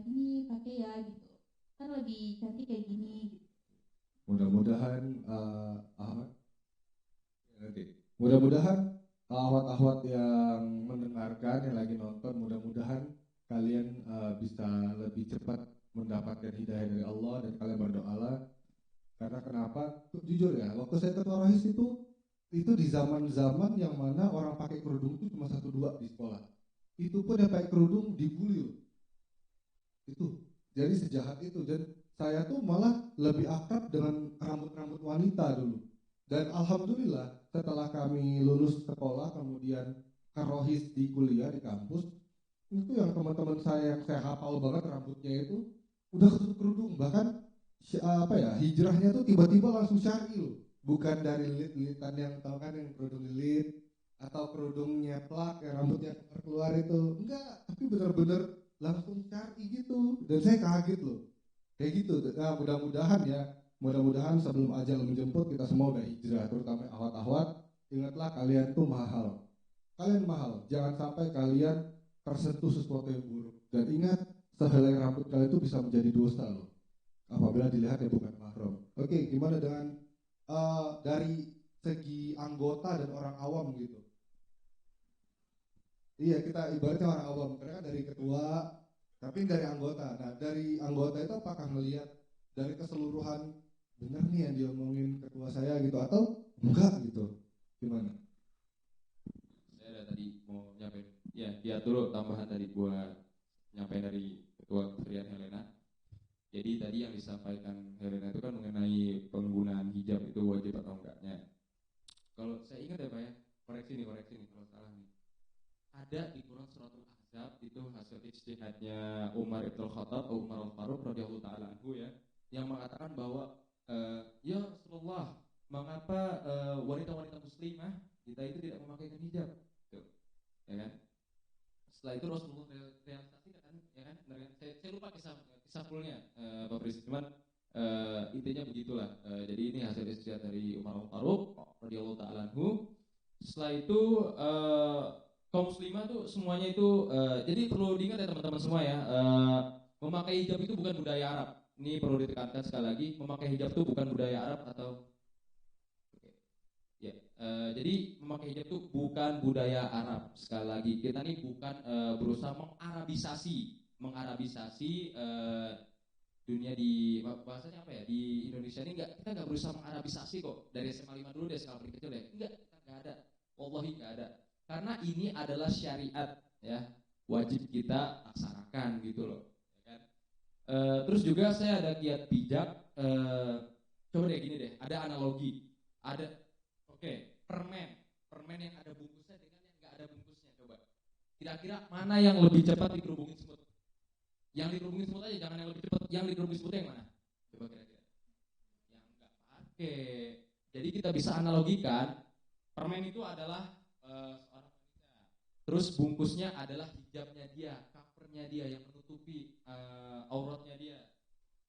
ini pakai ya gitu, kan lebih cantik kayak gini gitu. Mudah-mudahan mudah-mudahan ahwat-ahwat yang mendengarkan, yang lagi nonton, mudah-mudahan kalian bisa lebih cepat mendapatkan hidayah dari Allah dan kalian berdoalah. Karena kenapa? Jujur ya, waktu saya ketua rohis itu di zaman-zaman yang mana orang pakai kerudung itu cuma 1-2 di sekolah. Itu pun yang pakai kerudung dibully. Itu jadi sejahat itu. Dan saya tuh malah lebih akrab dengan rambut-rambut wanita dulu. Dan alhamdulillah setelah kami lulus sekolah kemudian ke rohis di kuliah di kampus, itu yang teman-teman saya yang saya hafal banget rambutnya itu udah ketutup kerudung, bahkan hijrahnya tuh tiba-tiba langsung syar'i loh, bukan dari lilit-lilitan yang tahu kan yang kerudung lilit atau kerudungnya plak yang rambutnya keluar itu, enggak, tapi benar-benar langsung syar'i gitu. Dan saya kaget loh kayak gitu. Nah mudah-mudahan sebelum ajal menjemput kita semua udah hijrah, terutama ahwat-ahwat. Ingatlah kalian tuh mahal, jangan sampai kalian tersentuh sesuatu yang buruk. Dan ingat, sehelai rambut kalian itu bisa menjadi dosa loh apabila dilihat ya bukan mahram. Oke, gimana dengan dari segi anggota dan orang awam gitu? Iya, kita ibaratnya orang awam, mereka dari ketua, tapi dari anggota. Nah, dari anggota itu apakah melihat dari keseluruhan benar nih yang diomongin ketua saya gitu atau enggak gitu? Gimana? Saya ada tadi mau nyampein, ya diatur tambahan tadi buat nyampein dari ketua keputrian Helena. Jadi tadi yang disampaikan Helena itu kan mengenai penggunaan hijab itu wajib atau enggaknya. Kalau saya ingat ya Pak ya, koreksi nih kalau salah nih. Ada di Quran surat Al-Ahzab hijab itu hasil ijtihadnya Umar Ibn Khattab atau Umar Al-Faruq radhiyallahu taala anhu ya, yang mengatakan bahwa ya Rasulullah, mengapa wanita-wanita muslimah kita itu tidak memakaikan hijab, tuh, ya kan? Setelah itu Rasulullah realisasikan, ya kan? Saya lupa kisah fullnya, Bapak Presiden, cuman intinya begitulah. Jadi ini hasil ijtihad dari Umar Al-Faruq radhiyallahu taala anhu. Setelah itu kaum muslimah tuh semuanya itu jadi perlu diingat ya teman-teman semua ya, memakai hijab itu bukan budaya Arab. Ini perlu ditekankan sekali lagi, memakai hijab itu bukan budaya Arab atau ya. Jadi memakai hijab itu bukan budaya Arab. Sekali lagi kita nih bukan berusaha mengarabisasi dunia di bahasanya apa ya, di Indonesia ini kita nggak berusaha mengarabisasi kok. Dari SMA 5 dulu deh, skala paling kecil ya. Enggak, kita nggak ada. Wallahi nggak ada. Karena ini adalah syariat ya, wajib kita laksanakan gitu loh, ya kan? Terus juga saya ada kiat bijak, coba deh gini deh, ada analogi, ada permen yang ada bungkusnya dengan yang nggak ada bungkusnya, coba kira-kira mana yang lebih cepat dikerubungin semut? Yang dikerubungin semut aja, jangan yang lebih cepat, yang dikerubungin semut yang mana? Coba kira-kira yang nggak pakai. Jadi kita bisa analogikan, permen itu adalah seorang wanita, terus bungkusnya adalah hijabnya dia, covernya dia yang menutupi auratnya dia.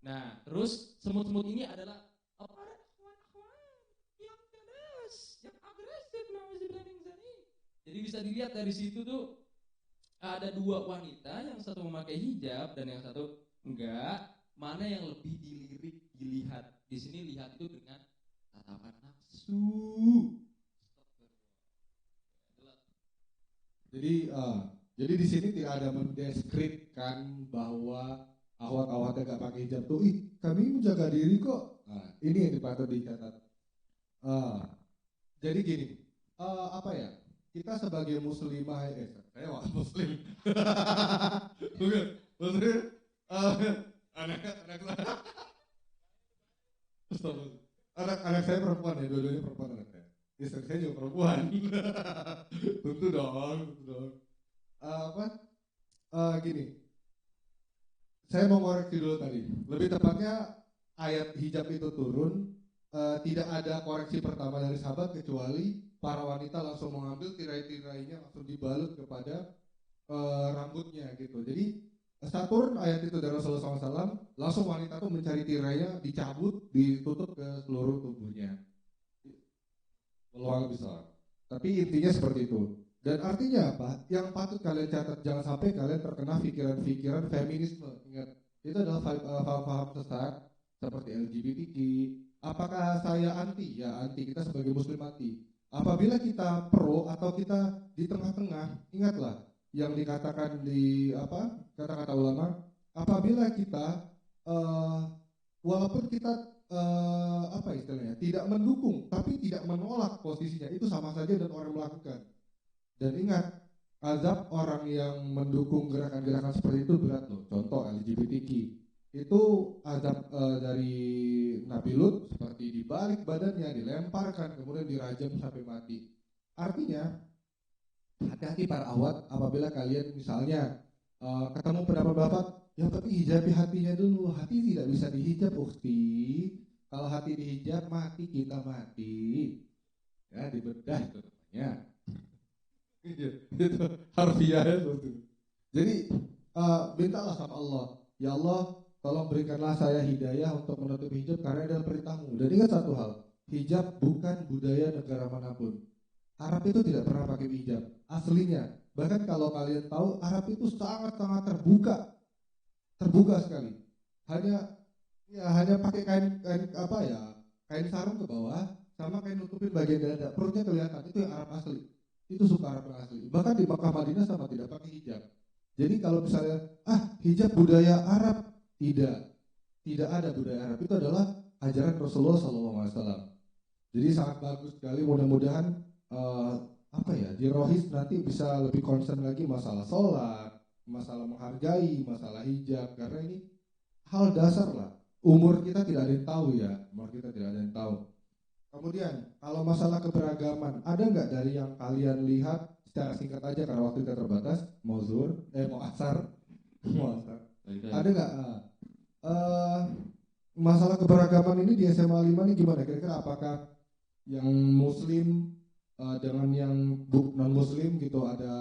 Nah, terus semut-semut ini adalah para akhwan-akhwan yang keras, yang agresif, jadi bisa dilihat dari situ tuh ada dua wanita, yang satu memakai hijab dan yang satu enggak. Mana yang lebih dilihat? Di sini lihat itu dengan tatapan nafsu. Jadi di sini tidak ada mendeskripsikan bahwa awat-awat yang nggak pakai hijab tuh, kami menjaga diri kok. Nah, ini yang patut dicatat. Jadi gini, apa ya? Kita sebagai muslimah, saya muslim, bukan muslim, anak saya perempuan ya, dua-duanya perempuan anak saya. Istri saya juga perempuan. Tentu dong. Gini, saya mau koreksi dulu tadi. Lebih tepatnya ayat hijab itu turun, tidak ada koreksi pertama dari sahabat kecuali para wanita langsung mengambil tirai-tirainya langsung dibalut kepada rambutnya gitu. Jadi saat turun ayat itu dari Rasulullah SAW, langsung wanita tuh mencari tirainya, dicabut, ditutup ke seluruh tubuhnya. Wallahu bisa. Tapi intinya seperti itu. Dan artinya apa? Yang patut kalian catat, jangan sampai kalian terkena pikiran-pikiran feminisme. Ingat, itu adalah paham-paham sesat seperti LGBTQ. Apakah saya anti? Ya anti, kita sebagai muslim anti. Apabila kita pro atau kita di tengah-tengah, ingatlah yang dikatakan di kata-kata ulama. Apabila kita walaupun kita istilahnya tidak mendukung tapi tidak menolak posisinya, itu sama saja dan orang melakukan. Dan ingat, azab orang yang mendukung gerakan-gerakan seperti itu berat loh. Contoh LGBTQ itu azab dari Nabi Lut seperti dibalik badannya, dilemparkan, kemudian dirajam sampai mati. Artinya hati-hati para awat apabila kalian misalnya ketemu pendapat-pendapat, ya tapi hijabi hatinya dulu. Hati tidak bisa dihijab, ukti. Kalau hati dihijab, mati kita mati. Ya, dibedah itu namanya. Itu harfiahnya seperti itu. Jadi mintalah sama Allah, ya Allah, tolong berikanlah saya hidayah untuk menutupi hijab karena adalah perintahmu. Dan ingat satu hal, hijab bukan budaya negara manapun. Arab itu tidak pernah pakai hijab aslinya. Bahkan kalau kalian tahu, Arab itu sangat-sangat terbuka sekali. Hanya pakai kain sarung ke bawah sama kain nutupin bagian dada, perutnya kelihatan. Itu yang Arab asli. Itu suka Arab yang asli. Bahkan di Makkah Madinah sama tidak pakai hijab. Jadi kalau misalnya hijab budaya Arab, tidak ada budaya Arab. Itu adalah ajaran Rasulullah SAW. Jadi sangat bagus sekali. Mudah-mudahan di Rohis nanti bisa lebih concern lagi masalah sholat, masalah menghargai, masalah hijab, karena ini hal dasar lah. Umur kita tidak ada yang tahu ya, umur kita tidak ada yang tahu. Kemudian kalau masalah keberagaman, ada nggak dari yang kalian lihat secara singkat aja karena waktu kita terbatas, mau zuhur, mau asar, mau asar. Ada nggak masalah keberagaman ini di SMA 5 ini gimana? Kira-kira apakah yang muslim dengan yang non muslim gitu ada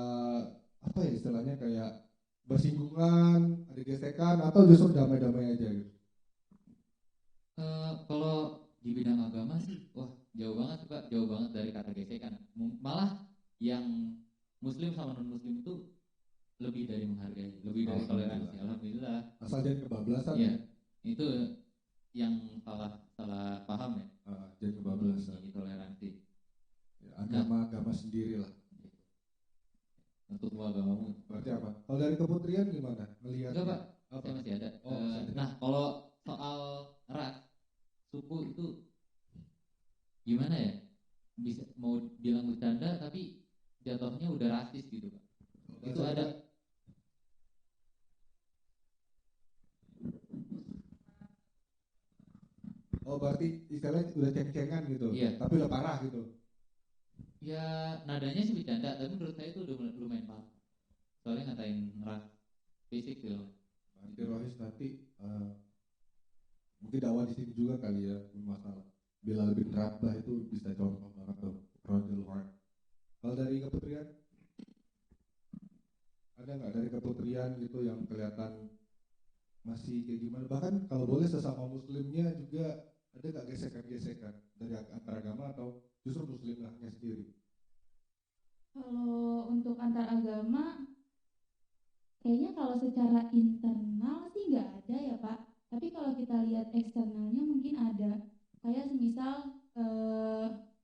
apa ya istilahnya kayak bersinggungan, ada gesekan atau justru damai-damai aja gitu? Kalau di bidang agama sih, wah jauh banget Pak, jauh banget dari kata gesekan. Malah yang muslim sama non muslim itu lebih dari menghargai, lebih dari toleransi. Alhamdulillah. Asal jangan kebablasan. Iya, itu yang salah paham ya. Jangan kebablasan. Toleransi. Ya, agama sendiri lah. Untuk semua agamamu. Berarti apa? Kalau dari keputrian gimana? Melihat? Enggak Pak, saya masih ada. Nah kalau soal ras, suku itu gimana ya? Bisa mau bilang bercanda tapi jatuhnya udah rasis gitu Pak. Itu ada. Oh berarti istilahnya udah ceng-cengan gitu, iya. Tapi udah parah gitu. Ya nadanya sih bercanda, tapi menurut saya itu udah lumayan parah. Soalnya ngatain ras basic gitu. Nanti Rohis nanti mungkin dakwah di sini juga kali ya masalah. Bilal bin Rabah itu bisa contoh banget tuh, Rodel Hart. Kalau dari keputrian, ada nggak dari keputrian gitu yang kelihatan masih kayak gimana? Bahkan kalau boleh sesama muslimnya juga ada nggak gesekan-gesekan dari antar agama atau justru muslimahnya sendiri? Kalau untuk antar agama, kayaknya kalau secara internal sih nggak ada ya Pak. Tapi kalau kita lihat eksternalnya mungkin ada. Kayak semisal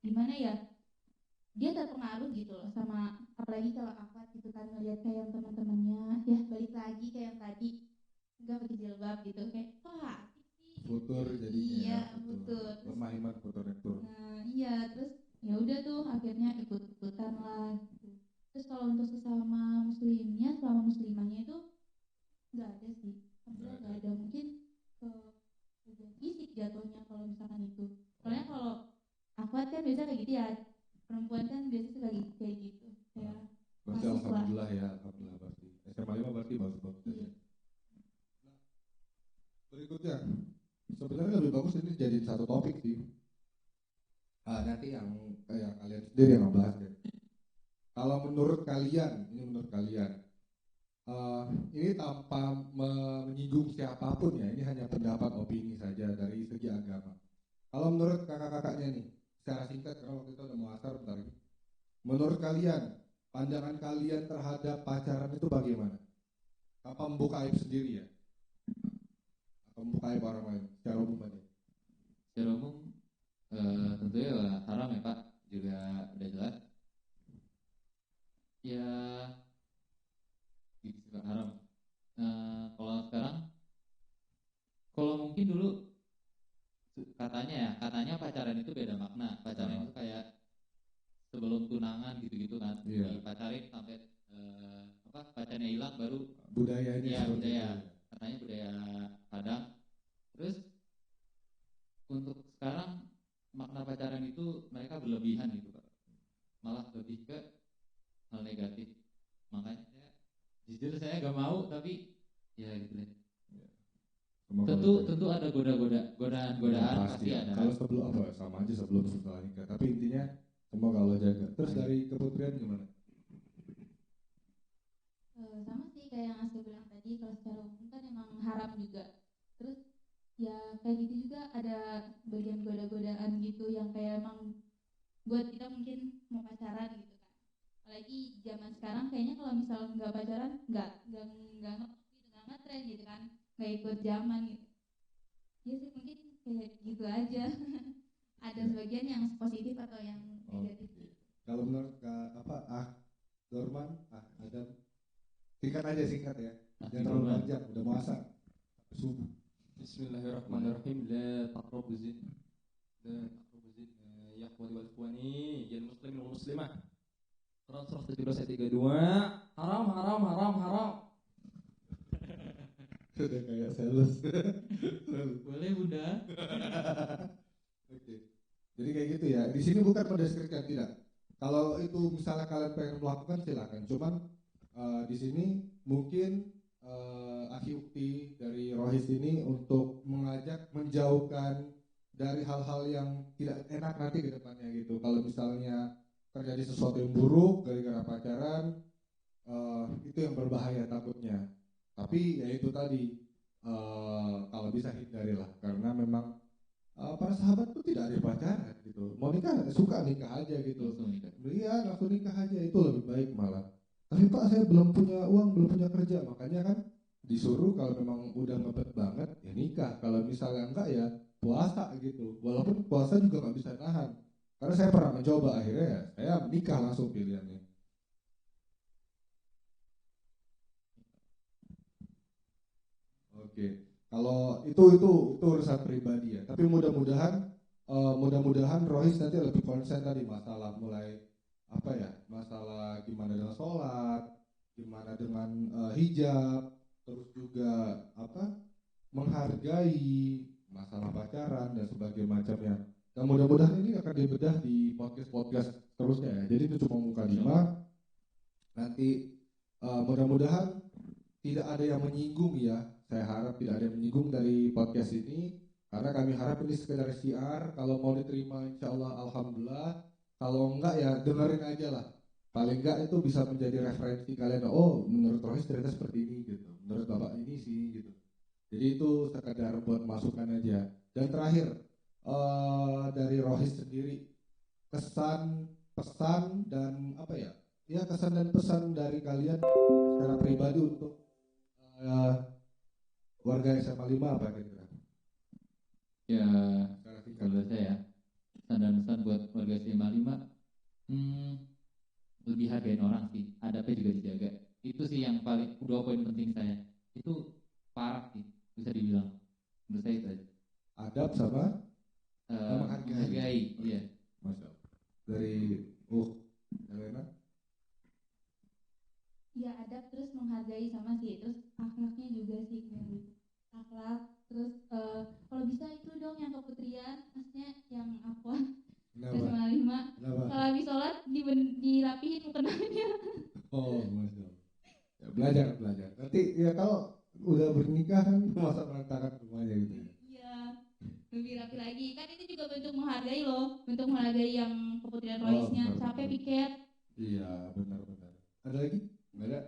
gimana ya? Dia terpengaruh gitu loh sama apalagi kalau akad gitu kan ngelihat kayak teman-temannya ya balik lagi kayak yang tadi nggak pakai jilbab gitu kayak wah Futur jadinya. Iya futur. Lemah iman futur itu. Nah iya terus ya udah tuh akhirnya ikut-ikutan lah gitu. Terus kalau untuk sesama muslimnya selama muslimahnya itu nggak ada sih, nggak ada mungkin ke fisik jatuhnya kalau misalkan itu. Soalnya kalau akhwat kan biasa kayak gitu ya, perempuan kan biasa suka kayak gitu kayak berarti alhamdulillah ya, alhamdulillah berarti SMA 5 berarti bagus-bagus aja. Nah, berikutnya sebenarnya lebih bagus ini jadi satu topik sih. Nanti yang kayak kalian sendiri yang ngebahas ya. Kalau menurut kalian, ini tanpa menyinggung siapapun ya, ini hanya pendapat opini saja dari segi agama. Kalau menurut kakak-kakaknya nih, secara singkat karena waktu itu udah mau asar bentar lagi. Menurut kalian, pandangan kalian terhadap pacaran itu bagaimana? Apa membuka aib sendiri ya? Atau membuka aib orang lain? Secara umum aja. Secara umum tentunya haram ya Pak, juga udah jelas. Ya gitu Pak, haram. Kalau sekarang, kalau mungkin dulu katanya pacaran itu beda makna. Pacaran itu kayak sebelum tunangan gitu-gitu kan, dipacarin sampai pacarnya hilang baru budayanya. Iya budaya, katanya budaya Padang. Terus untuk sekarang makna pacaran itu mereka berlebihan gitu Pak, malah lebih ke hal negatif. Makanya jujur saya gak mau, tapi ya gitu deh. Tentu ada godaan pasti ada. Kalau sebelum sama aja sebelum setelah nikah. Tapi intinya semoga Allah jaga. Terus dari keputrian gimana? Sama sih kayak yang Asya bilang tadi, kalau secara umum kan emang haram juga. Terus ya kayak gitu juga ada bagian goda-godaan gitu yang kayak emang buat kita mungkin mau pacaran gitu kan. Apalagi zaman sekarang kayaknya kalau misal nggak pacaran nggak ngetren gitu kan, nggak ikut zaman gitu. Ya sih mungkin kayak gitu aja. Ada sebagian yang positif atau yang negatif. Kalau menurut Dorman, Adam, singkat ya. Jangan terlalu panjang, udah mau asar subuh. Bismillahirrahmanirrahim. La taqrabu zina. Ya akhwati wal ikhwani, ya muslimin wal muslimah. Quran surah 17 ayat 32. Haram. Sudah kayak sales. Boleh Bunda. Oke. Jadi kayak gitu ya. Di sini bukan mendeskripsikan, tidak. Kalau itu misalnya kalian pengen melakukan silakan. Cuman di sini mungkin akhi ukti dari Rohis ini untuk mengajak menjauhkan dari hal-hal yang tidak enak nanti ke depannya gitu. Kalau misalnya terjadi sesuatu yang buruk gara-gara pacaran, itu yang berbahaya takutnya. Tapi ya itu tadi, kalau bisa hindarilah karena memang para sahabat tuh tidak ada pacaran gitu. Mau nikah suka nikah aja gitu. Langsung nikah. Iya, langsung nikah aja itu lebih baik malah. Tapi Pak saya belum punya uang, belum punya kerja, makanya kan disuruh kalau memang udah mepet banget ya nikah. Kalau misalnya enggak ya puasa gitu. Walaupun puasa juga nggak bisa nahan. Karena saya pernah mencoba akhirnya ya saya nikah langsung pilihannya. Oke. Kalau itu urusan pribadi ya. Tapi mudah-mudahan Rohis nanti lebih konsen tadi masalah mulai apa ya, masalah gimana dengan sholat, gimana dengan hijab, terus juga apa menghargai masalah pacaran dan sebagainya macamnya. Dan mudah-mudahan ini akan dibedah di podcast terusnya ya. Jadi itu cuma muka 5. Nanti mudah-mudahan tidak ada yang menyinggung ya. Saya harap tidak ada yang menyinggung dari podcast ini karena kami harap ini sekedar syiar. Kalau mau diterima insya Allah alhamdulillah. Kalau enggak ya dengerin aja lah. Paling enggak itu bisa menjadi referensi kalian. Oh menurut Rohis ternyata seperti ini gitu. Menurut Bapak ini sih gitu. Jadi itu sekedar buat masukan aja. Dan terakhir dari Rohis sendiri kesan, pesan dan apa ya? Ya kesan dan pesan dari kalian secara pribadi untuk warga SMA 5 apa kira-kira? Ya kalau saya pesan dan pesan buat warga SMA 5, lebih hargain orang sih, adabnya juga dijaga. Itu sih yang paling 2 poin penting saya. Itu parah sih bisa dibilang. Menurut saya itu aja. Adab sama menghargai. Iya. Masya Allah. Dari Elena? Ya adab terus menghargai sama sih, terus akhlaknya juga sih yang gitu. Akhlak terus kalau bisa itu dong yang keputrian, maksudnya yang afwan SMA 5. Kalau habis sholat dirapihin mukenanya. Oh Masya Allah. Ya, belajar. Nanti ya kalau udah bernikah kan masa berantakan semuanya gitu. Iya, lebih rapi lagi. Kan itu juga bentuk menghargai loh, bentuk menghargai yang keputrian Rohisnya. Capek piket. Iya benar. Ada lagi? Nggak ada?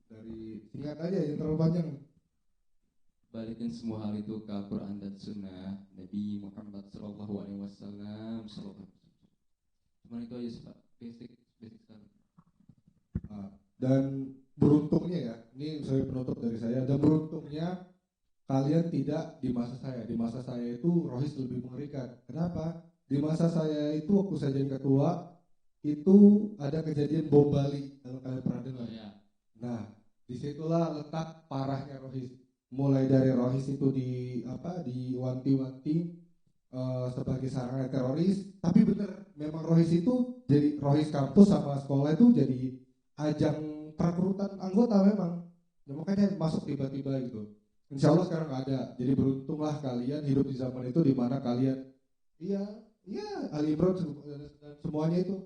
Dari singkat aja yang terlalu panjang. Balikin semua hal itu ke Al-Quran dan Sunnah Nabi Muhammad SAW. Cuma itu aja sih Pak, basic sekali. Dan beruntungnya ya, ini saya penutup dari saya. Dan beruntungnya kalian tidak di masa saya. Di masa saya itu Rohis lebih mengerikan. Kenapa? Di masa saya itu waktu saya jadi ketua itu ada kejadian bom Bali kalau kalian pernah dengar. Oh, ya. Nah, disitulah letak parahnya Rohis. Mulai dari Rohis itu diwanti-wanti sebagai sarana teroris. Tapi bener, memang Rohis itu jadi Rohis kampus sama sekolah itu jadi ajang perekrutan anggota memang. Ya, makanya masuk tiba-tiba gitu. Insya Allah sekarang nggak ada. Jadi beruntunglah kalian hidup di zaman itu di mana kalian, iya Ali Imran dan semuanya itu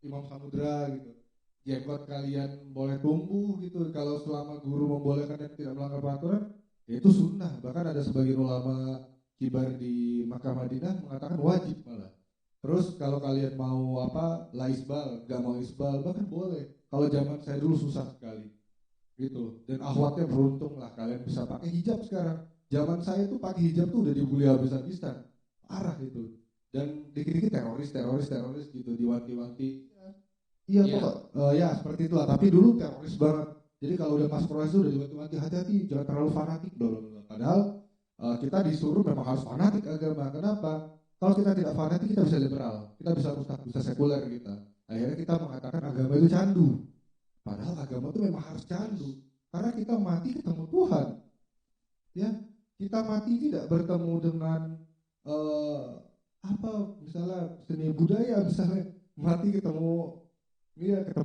Imam Samudra gitu. Jenggot kalian boleh tumbuh gitu kalau selama guru membolehkan dan tidak melanggar peraturan, ya itu sunnah. Bahkan ada sebagian ulama kibar di Makkah Madinah mengatakan wajib malah. Terus kalau kalian mau laisbal, gak mau isbal, bahkan boleh. Kalau zaman saya dulu susah sekali gitu. Dan akhwatnya beruntung lah kalian bisa pakai hijab sekarang. Zaman saya tuh pakai hijab tuh udah dibully habis-habisan, parah itu. Dan dikit-dikit teroris gitu, diwanti-wanti. Iya kok, ya seperti itulah. Tapi dulu teroris banget. Jadi kalau udah masuk Rohis itu udah diwanti-wanti, hati-hati, jangan terlalu fanatik. Padahal kita disuruh memang harus fanatik agama. Kenapa? Kalau kita tidak fanatik kita bisa liberal, kita bisa ustaz, bisa sekuler kita. Akhirnya kita mengatakan agama itu candu. Padahal agama itu memang harus candu. Karena kita mati ketemu Tuhan. Ya, kita mati tidak bertemu dengan misalnya seni budaya, misalnya mati ketemu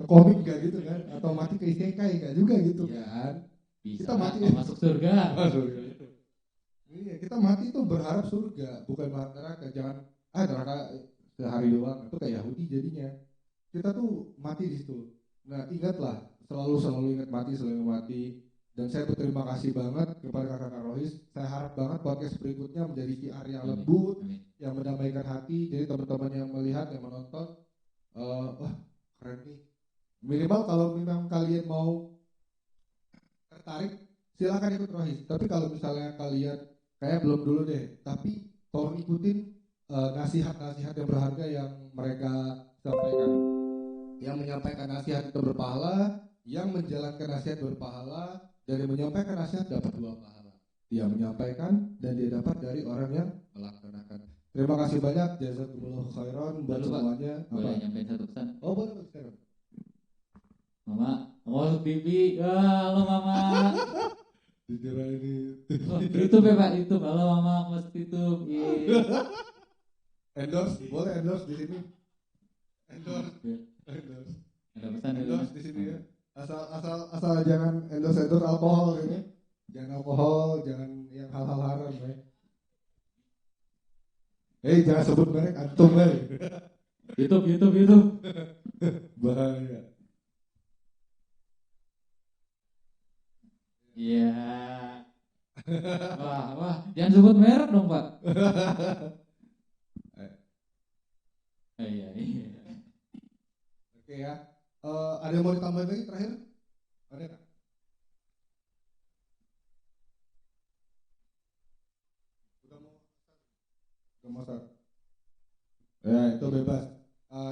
komik gak gitu kan, atau mati ke isekai gak juga gitu kan. Bisa kita mati masuk surga. Iya, kita mati itu berharap surga, bukan berharap neraka. Jangan neraka sehari doang, itu kayak Yahudi jadinya. Kita tuh mati di situ. Nah, ingatlah, selalu ingat mati, selalu mati. Dan saya berterima kasih banget kepada kakak Rohis. Saya harap banget podcast berikutnya menjadi siar yang lembut, Amin. yang mendamaikan hati. Jadi teman-teman yang melihat, yang menonton, wah keren nih. Minimal kalau memang kalian mau tertarik, silakan ikut Rohis. Tapi kalau misalnya kalian kayak belum dulu deh, tapi tolong ikutin nasihat-nasihat yang berharga yang mereka sampaikan. Yang menyampaikan nasihat itu berpahala, yang menjalankan nasihat berpahala, dan yang menyampaikan nasihat dapat 2 pahala. Dia menyampaikan dan dia dapat dari orang yang melaksanakan. Terima kasih banyak, jazakumullah khairan buat Lalu, Pak, semuanya. Boleh nyampein satu pesan? Oh boleh Ustaz. Mama, mau TV. Halo Mama. Jujur ini. Oh, YouTube ya Pak, YouTube. Halo Mama, mau YouTube. Iya. Endorse, boleh endorse di sini. Endorse. Ada pesan dari Endorse Mas? di sini ya. Asal jangan endorse alkohol ini. Jangan alkohol, jangan yang hal-hal haram ya. Jangan sebut merek antum ya. YouTube. Bahaya. Iya. Wah, jangan sebut merek dong Pak. Iya. Oke ya. Ada yang mau ditambahin lagi terakhir? Ada nggak? Udah mau start. Ya itu bebas.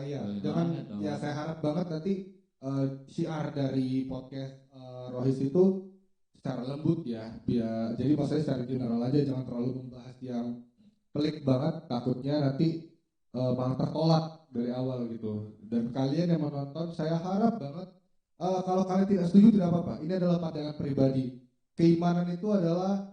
Iya, Boleh jangan banget dong. ya saya harap banget nanti syiar dari podcast Rohis itu secara lembut ya. Biar jadi maksudnya secara general aja, jangan terlalu membahas yang pelik banget, takutnya nanti malah tertolak dari awal gitu. Dan kalian yang menonton, saya harap banget kalau kalian tidak setuju tidak apa-apa. Ini adalah pandangan pribadi. Keimanan itu adalah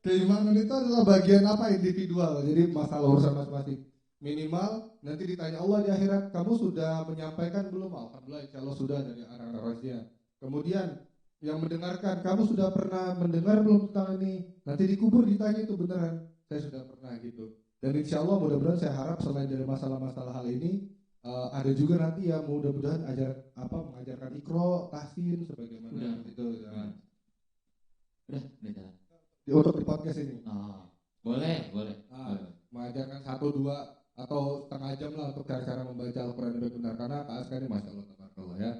keimanan itu adalah bagian apa individual. Jadi masalah urusan masing-masing. Minimal nanti ditanya Allah di akhirat, kamu sudah menyampaikan belum? Alhamdulillah, insya Allah sudah dari anak-anak rahasia. Kemudian yang mendengarkan, kamu sudah pernah mendengar belum tentang ini? Nanti dikubur ditanya itu beneran. Saya sudah pernah gitu. Dan insya Allah mudah-mudahan saya harap selain dari masalah-masalah hal ini, ada juga nanti yang mudah-mudahan mengajarkan ikro, tahsin, sebagaimana Udah. itu. Ya. Udah. Untuk di podcast ini. Oh, boleh. Mengajarkan 1-2 atau setengah jam lah untuk cara-cara membaca Al-Quran dengan benar, karena Kak Aska ini Masya Allah tabarakallah ya.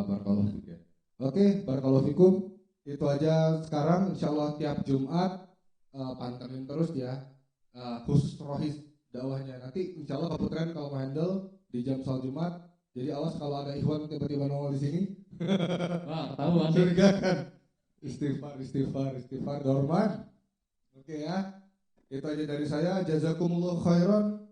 Barakallahu fikum ya. Oke, barakallahu fikum. Itu aja sekarang, insya Allah tiap Jumat pantengin terus ya, khusus Rohis dakwahnya. Nanti insya Allah Pak Putren kalau handle di jam sholat Jumat. Jadi awas kalau ada ikhwan tiba-tiba nongol di sini. Wah, ketahuan. Curigakan. Istighfar Dorman. Oke ya. Itu aja dari saya. Jazakumullah khairan.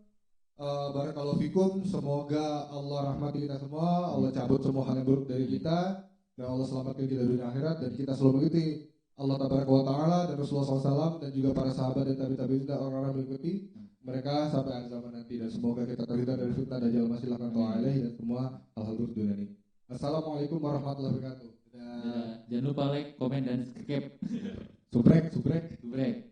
Barakallahu fikum. Semoga Allah rahmati kita semua. Allah cabut semua hal yang buruk dari kita. Dan Allah selamatkan kita dunia akhirat. Dan kita selalu mengikuti Allah tabaraka wa ta'ala dan Rasulullah SAW. Dan juga para sahabat dan tabi'in dan orang-orang mengikuti mereka sampai akhir zaman nanti. Dan semoga kita terhindar dari fitnah dajjal masih lakukan ta'ala dan semua hal-hal buruk dunia ini. Assalamualaikum warahmatullahi wabarakatuh. Jangan lupa like, komen, dan subscribe. Subrek. Subrek.